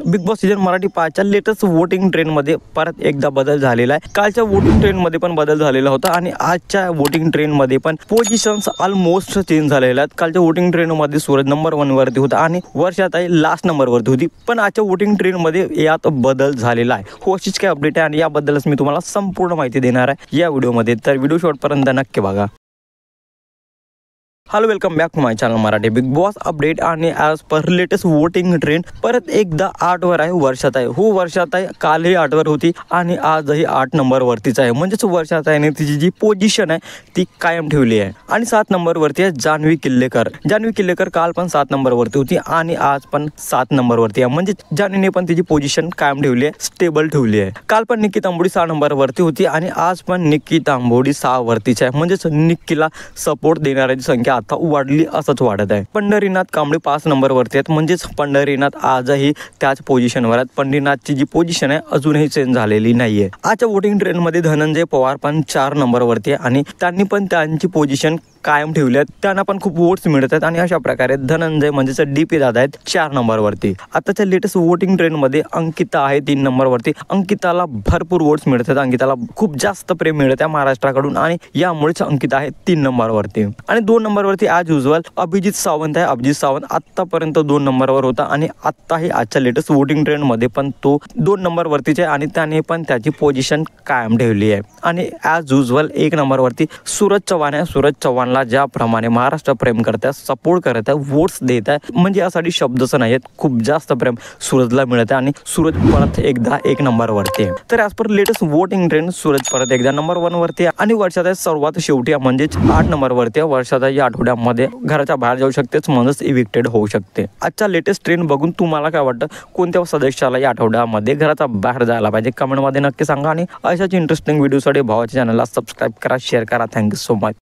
Big boss season Marathi 5च्या latest voting ट्रेंडमध्ये परत एकदा बदल झालेला आहे। कालच्या वोटिंग ट्रेंडमध्ये पण बदल झालेला होता आणि आजच्या वोटिंग ट्रेंडमध्ये पण पोझिशन्स ऑलमोस्ट चेंज झालेल्या आहेत। कालच्या वोटिंग ट्रेंडमध्ये सूरज नंबर 1 वरती होता आणि वर्षाताई लास्ट नंबर वरती होती, पण आजच्या वोटिंग ट्रेंडमध्ये यात बदल झालेला आहे। हो, अशीच काय अपडेट आहे आणि याबद्दलच मी तुम्हाला संपूर्ण माहिती देणार आहे या व्हिडिओमध्ये, तर व्हिडिओ शेवटपर्यंत नक्की बघा। Hello, welcome back to my channel Marathi big boss update. आणि as per latest voting trend परत एकदा 8 वर आहे वर्षाताई। हो, वर्षाताई कालही 8 वर होती आणि आजही 8 नंबर वरतीच आहे, म्हणजेच वर्षाताईने तिची जी पोझिशन आहे ती कायम ठेवली आहे। आणि 7 नंबर वरती आहे जान्हवी किल्लेकर। जान्हवी किल्लेकर काल पण 7 नंबर वरती होती आणि आज पण 7 नंबर वरती आहे, म्हणजे जान्हवीने पण तिची पोझिशन कायम ठेवली आहे, स्टेबल ठेवली आहे। काल पण निक्की तांबोळी 6 नंबर वरती होती आणि आज पण निक्की तांबोळी 6 वरतीच आहे, म्हणजेच निक्कीला सपोर्ट देणाऱ्यांची संख्या आता वाढली असंच वाटत आहे। पंढरीनाथ कांबळे 5 नंबर वरती आहेत, म्हणजेच पंढरीनाथ आजही त्याच पोझिशनवर आहेत। पंढरीनाथची जी पोझिशन आहे अजूनही चेंज झालेली नाहीये। आजच्या वोटिंग ट्रेंडमध्ये धनंजय पवार पण 4 नंबर वरती आहे आणि त्यांनी पण त्यांची पोझिशन कायम ठेवली आहेत, त्यांना पण खूप वोट्स मिळत आहेत आणि अशा प्रकारे धनंजय म्हणजेच डीपी दादा आहेत 4 नंबर वरती। आताच्या लेटेस्ट वोटिंग ट्रेंडमध्ये अंकिता आहे 3 नंबर वरती। अंकिताला भरपूर वोट्स मिळत आहेत, अंकिताला खूप जास्त प्रेम मिळत आहे महाराष्ट्राकडून आणि यामुळेच अंकिता आहे 3 नंबर वरती। आणि 2 नंबर वरती ॲज युजुअल अभिजित सावंत आहे। अभिजित सावंत आतापर्यंत 2 नंबरवर होता आणि आत्ताही आजच्या लेटेस्ट वोटिंग ट्रेंडमध्ये पण तो 2 नंबर वरतीच आहे आणि त्याने पण त्याची पोझिशन कायम ठेवली आहे। आणि ॲज युजुअल 1 नंबर वरती सूरज चव्हाण आहे। सूरज चव्हाण ज्याप्रमाणे महाराष्ट्र प्रेम करत आहे, सपोर्ट करत आहे, वोट्स देत आहे, म्हणजे यासाठी शब्दच नाही आहेत, खूप जास्त प्रेम सूरजला मिळत आहे आणि सूरज परत एकदा 1 नंबर वरती आहे। तर as per latest voting trend Suraj परत एकदा नंबर 1 वरती आहे आणि वर्षाताई सर्वात शेवटी म्हणजेच 8 नंबर वरती आहे। वर्षाताई या आठवड्यामध्ये घराच्या बाहेर जाऊ शकतेच, म्हणूनच इव्हिक्टेड होऊ शकते। आजचा लेटेस्ट ट्रेंड बघून तुम्हाला काय वाटतं, कोणत्या सदस्याला या आठवड्यामध्ये घराच्या बाहेर जायला पाहिजे, कमेंटमध्ये नक्की सांगा। आणि अशाच इंटरेस्टिंग व्हिडिओसाठी भावाच्या चॅनलला सबस्क्राईब करा, शेअर करा। Thank you so much.